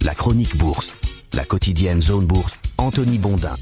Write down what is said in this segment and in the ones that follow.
La chronique bourse, la quotidienne Zone Bourse, Anthony Bondin.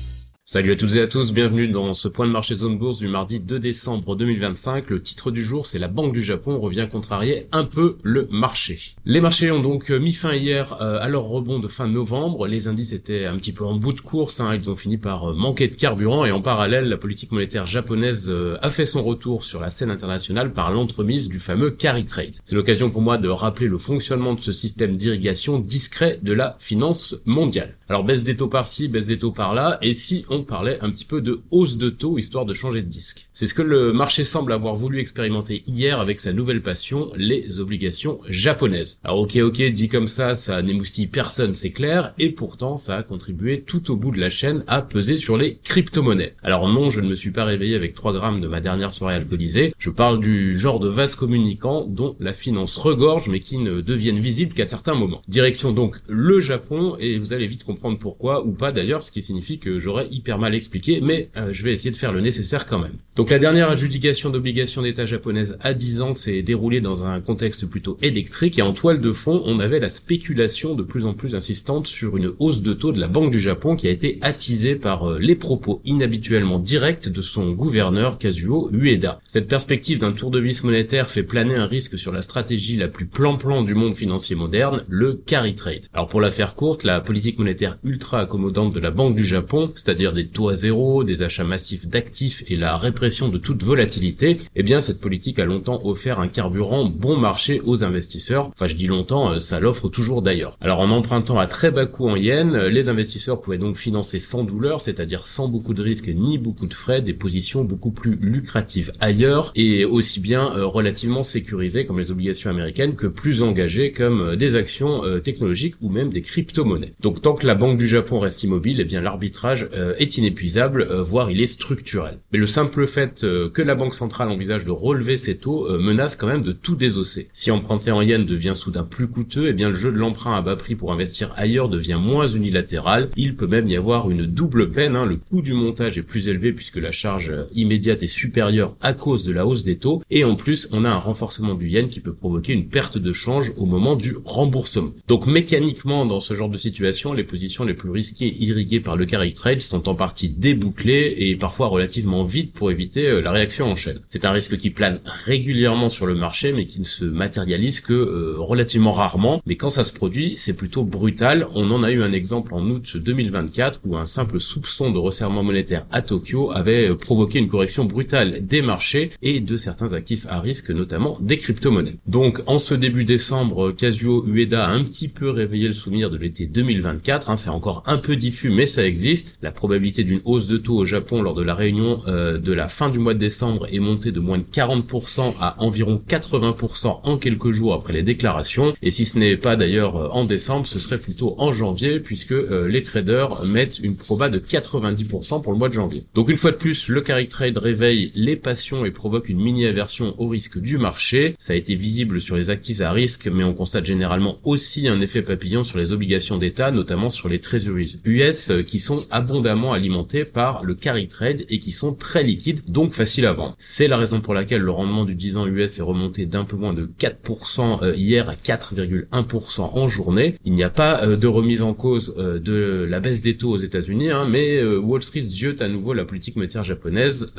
Salut à toutes et à tous, bienvenue dans ce point de marché Zone Bourse du mardi 2 décembre 2025. Le titre du jour, c'est la Banque du Japon revient contrarier un peu le marché. Les marchés ont donc mis fin hier à leur rebond de fin novembre. Les indices étaient un petit peu en bout de course, ils ont fini par manquer de carburant et en parallèle, la politique monétaire japonaise a fait son retour sur la scène internationale par l'entremise du fameux carry trade. C'est l'occasion pour moi de rappeler le fonctionnement de ce système d'irrigation discret de la finance mondiale. Alors baisse des taux par-ci, baisse des taux par-là, et si on parlait un petit peu de hausse de taux histoire de changer de disque. C'est ce que le marché semble avoir voulu expérimenter hier avec sa nouvelle passion, les obligations japonaises. Alors ok, dit comme ça n'émoustille personne, c'est clair, et pourtant ça a contribué tout au bout de la chaîne à peser sur les crypto-monnaies. Alors non, je ne me suis pas réveillé avec 3 grammes de ma dernière soirée alcoolisée, je parle du genre de vase communicant dont la finance regorge mais qui ne deviennent visibles qu'à certains moments. Direction donc le Japon, et vous allez vite comprendre pourquoi, ou pas d'ailleurs, ce qui signifie que j'aurais hyper mal expliqué, mais je vais essayer de faire le nécessaire quand même. Donc la dernière adjudication d'obligations d'État japonaises à 10 ans s'est déroulée dans un contexte plutôt électrique, et en toile de fond, on avait la spéculation de plus en plus insistante sur une hausse de taux de la Banque du Japon qui a été attisée par les propos inhabituellement directs de son gouverneur Kazuo Ueda. Cette perspective d'un tour de vis monétaire fait planer un risque sur la stratégie la plus plan-plan du monde financier moderne, le carry trade. Alors pour la faire courte, la politique monétaire ultra accommodante de la Banque du Japon, c'est-à-dire des taux à zéro, des achats massifs d'actifs et la répression de toute volatilité, eh bien cette politique a longtemps offert un carburant bon marché aux investisseurs. Enfin je dis longtemps, ça l'offre toujours d'ailleurs. Alors en empruntant à très bas coût en yens, les investisseurs pouvaient donc financer sans douleur, c'est-à-dire sans beaucoup de risques ni beaucoup de frais, des positions beaucoup plus lucratives ailleurs et aussi bien relativement sécurisées comme les obligations américaines que plus engagées comme des actions technologiques ou même des crypto-monnaies. Donc tant que la Banque du Japon reste immobile, eh bien l'arbitrage est inépuisable, voire il est structurel. Mais le simple fait que la Banque centrale envisage de relever ses taux menace quand même de tout désosser. Si emprunter en yens devient soudain plus coûteux, eh bien le jeu de l'emprunt à bas prix pour investir ailleurs devient moins unilatéral. Il peut même y avoir une double peine, le coût du montage est plus élevé puisque la charge immédiate est supérieure à cause de la hausse des taux, et en plus on a un renforcement du yen qui peut provoquer une perte de change au moment du remboursement. Donc mécaniquement dans ce genre de situation, les positions les plus risquées irriguées par le carry trade sont en partie débouclées et parfois relativement vite pour éviter la réaction en chaîne. C'est un risque qui plane régulièrement sur le marché mais qui ne se matérialise que relativement rarement, mais quand ça se produit c'est plutôt brutal. On en a eu un exemple en août 2024 où un simple soupçon de resserrement monétaire à Tokyo avait provoqué une correction brutale des marchés et de certains actifs à risque, notamment des crypto-monnaies. Donc en ce début décembre, Kazuo Ueda a un petit peu réveillé le souvenir de l'été 2024, c'est encore un peu diffus mais ça existe. La probabilité d'une hausse de taux au Japon lors de la réunion de la fin du mois de décembre est montée de moins de 40% à environ 80% en quelques jours après les déclarations, et si ce n'est pas d'ailleurs en décembre, ce serait plutôt en janvier puisque les traders mettent une proba de 90% pour le mois de janvier. Donc une fois de plus, le carry trade réveille les passions et provoque une mini-aversion au risque du marché. Ça a été visible sur les actifs à risque, mais on constate généralement aussi un effet papillon sur les obligations d'État, notamment sur les treasuries US qui sont abondamment alimentés par le carry trade et qui sont très liquides, donc faciles à vendre. C'est la raison pour laquelle le rendement du 10 ans US est remonté d'un peu moins de 4% hier à 4,1% en journée. Il n'y a pas de remise en cause de la baisse des taux aux États-Unis, mais Wall Street ziote à nouveau la politique monétaire japonaise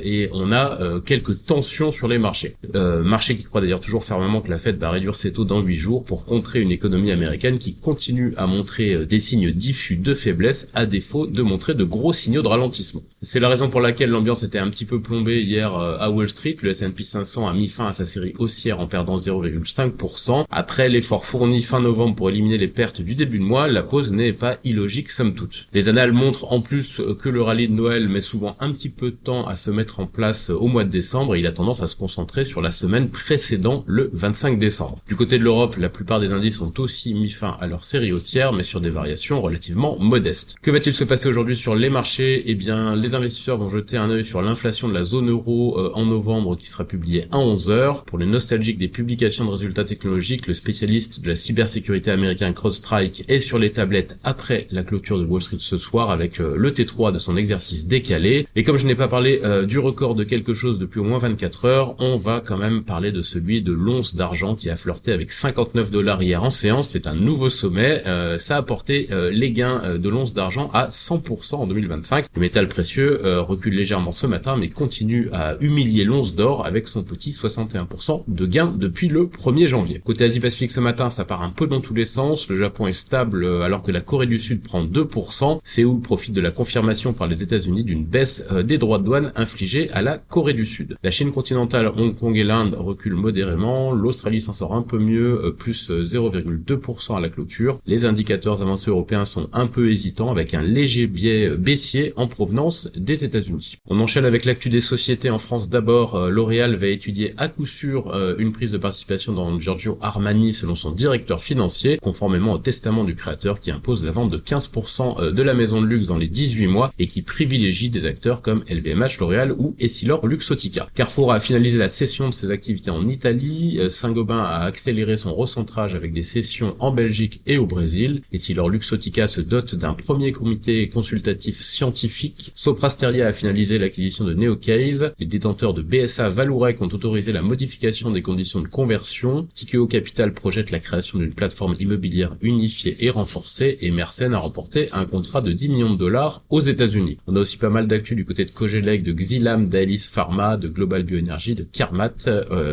et on a quelques tensions sur les marchés. Marché qui croit d'ailleurs toujours fermement que la Fed va réduire ses taux dans 8 jours pour contrer une économie américaine qui continue à montrer des signes diffus de faiblesse à défaut de montrer de gros signaux de ralentissement. C'est la raison pour laquelle l'ambiance était un petit peu plombée hier à Wall Street. Le S&P 500 a mis fin à sa série haussière en perdant 0,5%. Après l'effort fourni fin novembre pour éliminer les pertes du début de mois, la pause n'est pas illogique somme toute. Les annales montrent en plus que le rallye de Noël met souvent un petit peu de temps à se mettre en place au mois de décembre et il a tendance à se concentrer sur la semaine précédant le 25 décembre. Du côté de l'Europe, la plupart des indices ont aussi mis fin à leur série haussière mais sur des variations relativement modestes. Que va-t-il se passer aujourd'hui Aujourd'hui sur les marchés, eh bien les investisseurs vont jeter un œil sur l'inflation de la zone euro en novembre qui sera publiée à 11h. Pour les nostalgiques des publications de résultats technologiques, le spécialiste de la cybersécurité américain CrowdStrike est sur les tablettes après la clôture de Wall Street ce soir avec le T3 de son exercice décalé. Et comme je n'ai pas parlé du record de quelque chose depuis au moins 24 heures, on va quand même parler de celui de l'once d'argent qui a flirté avec 59 $ hier en séance. C'est un nouveau sommet. Ça a porté les gains de l'once d'argent à 100% en 2025. Le métal précieux recule légèrement ce matin mais continue à humilier l'once d'or avec son petit 61% de gains depuis le 1er janvier. Côté Asie-Pacifique ce matin, ça part un peu dans tous les sens. Le Japon est stable alors que la Corée du Sud prend 2%. Séoul profite de la confirmation par les États-Unis d'une baisse des droits de douane infligés à la Corée du Sud. La Chine continentale, Hong Kong et l'Inde reculent modérément. L'Australie s'en sort un peu mieux, plus 0,2% à la clôture. Les indicateurs avancés européens sont un peu hésitants avec un léger biais baissier en provenance des États-Unis. On enchaîne avec l'actu des sociétés en France d'abord. L'Oréal va étudier à coup sûr une prise de participation dans Giorgio Armani selon son directeur financier, conformément au testament du créateur qui impose la vente de 15% de la maison de luxe dans les 18 mois et qui privilégie des acteurs comme LVMH, L'Oréal ou Essilor Luxottica. Carrefour a finalisé la cession de ses activités en Italie. Saint-Gobain a accéléré son recentrage avec des cessions en Belgique et au Brésil. Essilor Luxottica se dote d'un premier comité consultatif scientifique. Sopra Steria a finalisé l'acquisition de Neocase. Les détenteurs de BSA Vallourec ont autorisé la modification des conditions de conversion. Tikeo Capital projette la création d'une plateforme immobilière unifiée et renforcée et Mersenne a remporté un contrat de 10 millions de $ aux États-Unis. On a aussi pas mal d'actu du côté de Cogelec, de Xilam, d'Alice Pharma, de Global Bioenergy, de Carmat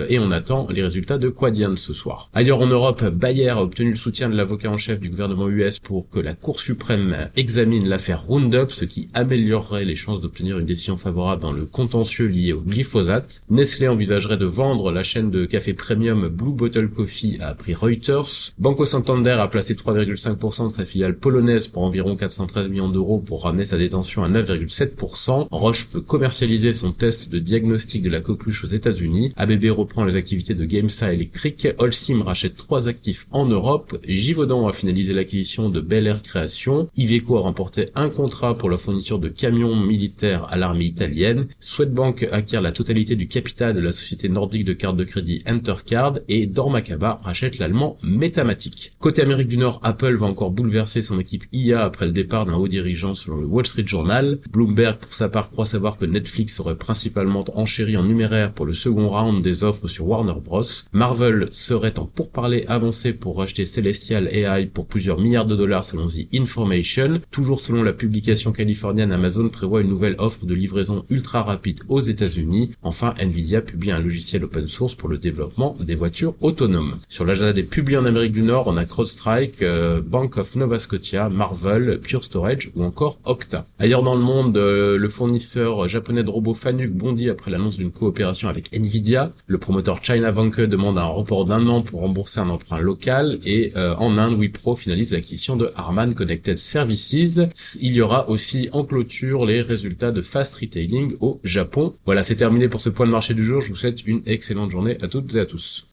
et on attend les résultats de Quadient ce soir. Ailleurs en Europe, Bayer a obtenu le soutien de l'avocat en chef du gouvernement US pour que la Cour suprême examine l'affaire Roundup, ce qui améliorerait les chances d'obtenir une décision favorable dans le contentieux lié au glyphosate. Nestlé envisagerait de vendre la chaîne de café premium Blue Bottle Coffee à prix Reuters. Banco Santander a placé 3,5% de sa filiale polonaise pour environ 413 millions d'euros pour ramener sa détention à 9,7%. Roche peut commercialiser son test de diagnostic de la coqueluche aux États-Unis. ABB reprend les activités de Gamesa Electric. Holcim rachète 3 actifs en Europe. Givaudan a finalisé l'acquisition de Bel Air Création. Iveco a remporté un contrat pour la fourniture de camions militaires à l'armée italienne. Swedbank acquiert la totalité du capital de la société nordique de cartes de crédit Entercard et Dormakaba rachète l'allemand Metamatic. Côté Amérique du Nord, Apple va encore bouleverser son équipe IA après le départ d'un haut dirigeant selon le Wall Street Journal. Bloomberg pour sa part croit savoir que Netflix aurait principalement enchéri en numéraire pour le second round des offres sur Warner Bros. Marvel serait en pourparlers avancé pour racheter Celestial AI pour plusieurs milliards de dollars selon The Information. Toujours selon la publication californienne, Amazon prévoit une nouvelle offre de livraison ultra rapide aux États-Unis. Enfin, Nvidia publie un logiciel open source pour le développement des voitures autonomes. Sur l'agenda des publiés en Amérique du Nord, on a CrowdStrike, Bank of Nova Scotia, Marvel, Pure Storage ou encore Okta. Ailleurs dans le monde, le fournisseur japonais de robots Fanuc bondit après l'annonce d'une coopération avec Nvidia. Le promoteur China Vanke demande un report d'1 an pour rembourser un emprunt local et en Inde, Wipro finalise l'acquisition de Harman Connected Services. Il y aura aussi en clôture les résultats de Fast Retailing au Japon. Voilà, c'est terminé pour ce point de marché du jour. Je vous souhaite une excellente journée à toutes et à tous.